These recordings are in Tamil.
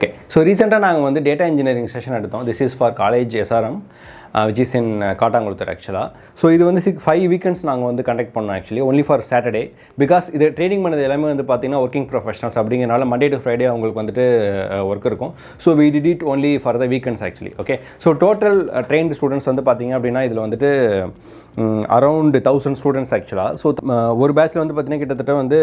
Okay, so recently நாங்கள் வந்து டேட்டா இன்ஜினியரிங் செஷன் எடுத்தோம். This is for college SRM which is in Kattankulathur ஆக்சுவலாக. ஸோ இது வந்து 5 வீக்கெண்ட்ஸ் நாங்கள் வந்து கண்டக்ட் பண்ணோம் actually only for Saturday. Because இது ட்ரைனிங் பண்ணது எல்லாமே வந்து பார்த்தீங்கன்னா ஒர்க்கிங் ப்ரொஃபஷனல்ஸ் அப்படிங்கிறனால மண்டே டு ஃப்ரைடே அவங்களுக்கு வந்துட்டு ஒர்க் இருக்கும். So we did it only for the weekends actually. Okay, so total trained students வந்து பார்த்தீங்க அப்படின்னா இதில் வந்துட்டு அரவுண்ட் 1000 ஸ்டூடெண்ட்ஸ் ஆக்சுவலாக. ஸோ ஒரு பேட்சில் வந்து பார்த்தீங்கன்னா கிட்டத்தட்ட வந்து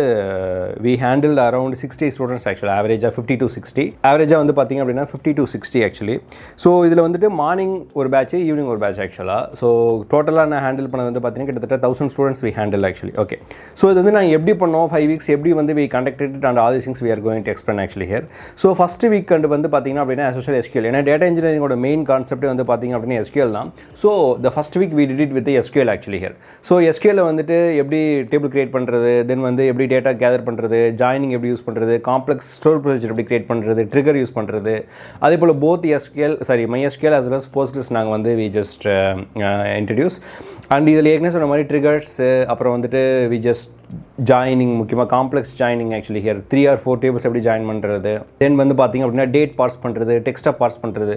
வி ஹேண்டில் அரவுண்ட் 60 ஸ்டூடெண்ட்ஸ் ஆக்சுவலாக, ஆவரேஜாக 50 to 60, ஆவரேஜாக வந்து பார்த்தீங்க அப்படின்னா 50 to 60 ஆக்சுவலி. ஸோ இதில் வந்துட்டு மார்னிங் ஒரு பேட்ச், ஈவினிங் ஒரு பேட்ச் ஆக்சுவலாக. ஸோ டோட்டலாக நான் ஹேண்டில் பண்ணது வந்து பார்த்தீங்கன்னா கிட்டத்தட்ட 1000 students we handle actually. Okay, so இது வந்து நாங்கள் எப்படி பண்ணோம் 5 வீக்ஸ் எப்படி வந்து we conducted and all the things we are going to explain actually here. So first week வந்து பார்த்தீங்கன்னா அப்படின்னா அசோஷியல் எஸ்கியூஎல், ஏன்னா டேட்டா இன்ஜினியரிங்கோட மெயின் கான்செப்டே வந்து பார்த்தீங்க அப்படின்னா எஸ்கியூஎல் தான். So the first week we did it with SQL actually here. So SQL வந்துட்டு எப்படி டேபிள் கிரியேட் பண்ணுறது, தென் வந்து எப்படி டேட்டா கேதர் பண்ணுறது, ஜாயினிங் எப்படி யூஸ் பண்ணுறது, காம்ப்ளெக்ஸ் ஸ்டோர் ப்ரொசீஜர் எப்படி கிரியேட் பண்ணுறது, ட்ரிகர் யூஸ் பண்ணுறது, அதே போல் both MySQL as well as Postgres நாங்கள் வந்து வி ஜஸ்ட் இன்ட்ரடியூஸ். அண்ட் இதில் ஏற்கனவே சொன்ன மாதிரி ட்ரிகர்ஸு, அப்புறம் வந்துட்டு வி ஜஸ்ட் ஜாயினிங், முக்கியமாக complex joining actually here 3 or 4 tables எப்படி ஜாயின் பண்ணுறது, தென் வந்து பார்த்திங்க அப்படின்னா டேட் பார்ஸ் பண்ணுறது, டெக்ஸ்ட்டாக பார்ஸ் பண்ணுறது.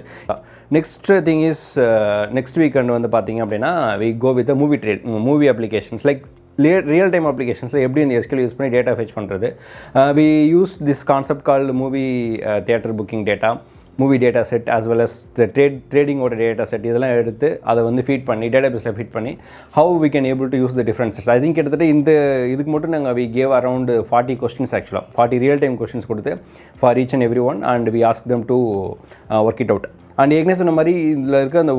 Next thing is next weekend வந்து பார்த்திங்க அப்படின்னா we go with movie applications like real time அப்ளிகேஷன்ஸில் எப்படி இந்த எஸ்கியூஎல் யூஸ் பண்ணி டேட்டா ஃபெச் பண்ணுறது. We use this concept called movie theatre booking data, movie data set as well as the ட்ரேடிங்கோட data set, இதெல்லாம் எடுத்து அதை வந்து ஃபீட் பண்ணி டேட்டாபேஸில் ஃபீட் பண்ணி how we can able to use the different sets. I think கிட்டத்தட்ட இதுக்கு மட்டும் நாங்கள் we gave around 40 questions ஆக்சுவலாக, 40 ரியல் டைம் கொஸ்டின்ஸ் கொடுத்து for each and every one and we ask them to work it out. And ஏற்கனவே சொன்ன மாதிரி இதில் இருக்க அந்த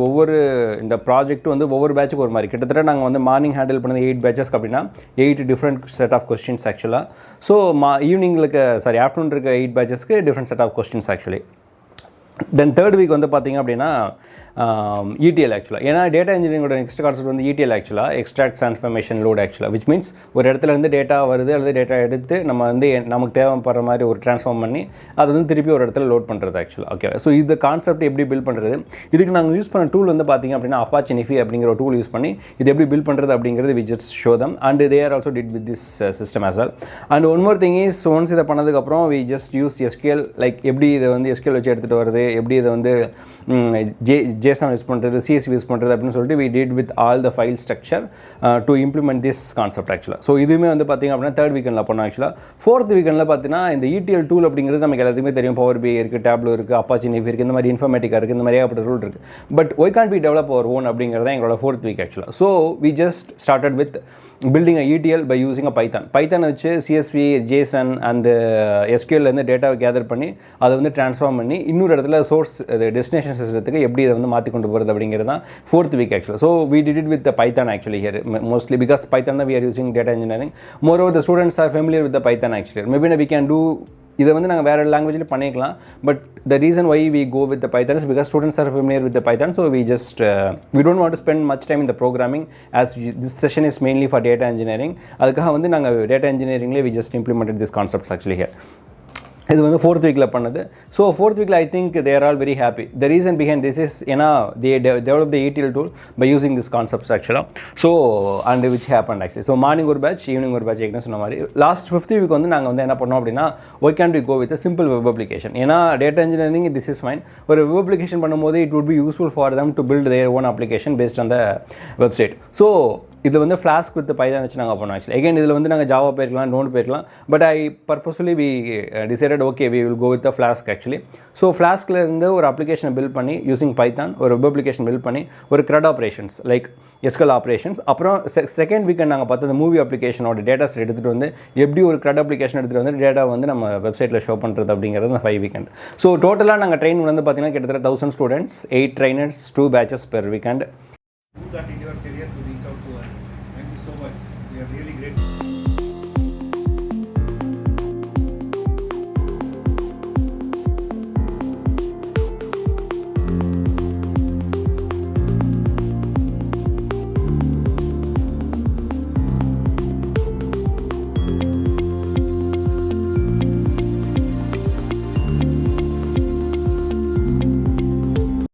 இந்த ப்ராஜெக்ட் வந்து ஒவ்வொரு பேட்சுக்கு ஒரு மாதிரி, கிட்டத்தட்ட நாங்கள் வந்து மார்னிங் ஹேண்டில் பண்ணது 8 பேட்சஸ்க்கு அப்படின்னா 8 டிஃப்ரெண்ட் செட் ஆஃப் கொஸ்டின்ஸ் ஆக்சுவலாக. ஸோ ஆஃப்டர்நூன் இருக்க 8 பேட்சஸ்க்கு different set of questions actually. Then third week வந்து பார்த்திங்க அப்படின்னா ETL ஆக்சுவலாக, ஏன்னா டேட்டா இன்ஜினியரிங்கோட நெக்ஸ்ட் கான்செப்ட் வந்து ETL ஆக்சுவலாக, எக்ஸ்ட்ராக்ட் ட்ரான்ஸ்ஃபர்மேஷன் லோட் ஆக்சுவலாக, விச் மீன்ஸ் ஒரு இடத்துலேருந்து டேட்டா வருது அல்லது டேட்டா எடுத்து நம்ம வந்து நமக்கு தேவைப்படுற மாதிரி ஒரு ட்ரான்ஸ்ஃபார்ம் பண்ணி அதை வந்து திருப்பி ஒரு இடத்துல லோட் பண்ணுறது ஆக்சுவலாக. ஓகே, ஸோ இந்த கான்செப்ட் எப்படி பில்ட் பண்ணுறது, இதுக்கு நாங்கள் யூஸ் பண்ண டூல் வந்து பார்த்திங்க அப்படின்னா Apache Nifi அப்படிங்கிற ஒரு டூல் யூஸ் பண்ணி இது எப்படி பில்ட் பண்ணுறது அப்படிங்கிறது we just show them and they are also did with this system as well. And one more thing is once இதை பண்ணதுக்கப்புறம் we just use SQL, like எப்படி இதை வந்து SQL வச்சு எடுத்துகிட்டு வருது, எப்படி இதை வந்து JSON யூஸ் பண்ணுறது, CSV யூஸ் பண்ணுறது அப்படின்னு சொல்லிட்டு we did with all the file structure to implement this concept actually. So இதுவுமே வந்து பார்த்திங்க அப்படின்னா தேர்ட் வீக்கெண்டில் பண்ணோம் ஆக்சுவலாக. ஃபோர்த் வீக்கெண்டில் பார்த்தீங்கன்னா இந்த ETL டூல் அப்படிங்கிறது நமக்கு எல்லாத்துக்குமே தெரியும். பவர் BI இருக்குது, டேப்லோ இருக்குது, Apache Nifi இருக்குது, இந்த மாதிரி இன்ஃபர்மேட்டிக்கா இருக்குது, இந்த மாதிரி ஏகப்பட்ட ரூல் இருக்குது. But why can't we develop our own அப்படிங்கிறது தான் எங்களோட ஃபோர்த் வீக் ஆக்சுவலாக. So we just started with building a ETL by using a Python வச்சு CSV, JSON and SQLலேருந்து டேட்டாவை கேதர் பண்ணி அதை வந்து ட்ரான்ஸ்ஃபார்ம் பண்ணி இன்னொரு இடத்துல சோர்ஸ் டெஸ்டினேஷன் சிஸ்டத்துக்கு எப்படி இதை வந்து மாற்றி கொண்டு போகிறது அப்படிங்கிறது தான் ஃபோர்த் வீக் ஆக்சுவலாக. So we did it with the Python actually here mostly because Python we are using data engineering. Moreover the students are familiar with the Python actually. Maybe we can do இதை வந்து நாங்கள் வேறு லாங்குவேஜில் பண்ணிக்கலாம். But the reason why we go with the Python is because students are familiar with the Python. So we just we don't want to spend much time இந்த programming as this session is mainly for data engineering. அதுக்காக வந்து நாங்கள் டேட்டா இன்ஜினியரிங்லேயே we just implemented this concepts actually here. இது வந்து ஃபோர்த் வீக்கில் பண்ணது. ஸோ ஃபோர்த் வீக்கில் I think they are all very happy. The reason behind this is ஏன்னா they develop the ETL tool by using this concepts ஆக்சுவலாக. So and which happen actually. So morning ஒரு பேட்ச், ஈவினிங் ஒரு பேட்ச் ஏற்கனவே சொன்ன மாதிரி. லாஸ்ட் 5th வீக் வந்து நாங்கள் வந்து என்ன பண்ணோம் அப்படின்னா why can we go with simple web application. ஏன்னா data engineering this is main. ஒரு வெப் அப்ளிகேஷன் பண்ணும்போது it would be useful for them to build their own application based on the website. So இது வந்து ஃப்ளாஸ்க் வித் பைதான் வச்சு நாங்கள் பண்ணோம் ஆக்சுவலி. அகைன் இதில் வந்து நாங்கள் ஜாவா போயிருக்கலாம், நோட் போயிருக்கலாம். But I purposefully we decided okay we will go with the Flask actually. So ஃப்ளாஸ்கில் இருந்து ஒரு அப்ளிகேஷனை பில்ட் பண்ணி யூசிங் பைத்தான் ஒரு வெப் அப்ளிகேஷன் பில்ட் பண்ணி ஒரு CRUD operations like SQL operations. அப்புறம் செகண்ட் வீக்கெண்ட் நாங்கள் பார்த்தது மூவி அப்ளிகேஷனோட டேட்டாஸ் எடுத்துகிட்டு வந்து எப்படி ஒரு CRUD அப்ளிகேஷன் எடுத்துகிட்டு வந்து டேட்டா வந்து நம்ம வெப்சைட்டில் ஷோ பண்ணுறது அப்படிங்கிறது அந்த 5 வீக்கெண்ட். ஸோ டோட்டலாக நாங்கள் ட்ரெயின் வந்து பார்த்தீங்கன்னா கிட்டத்தட்ட 1000 students, 8 trainers, 2 batches per weekend. Do that in your career to reach out to us. Thank you so much. We are really grateful.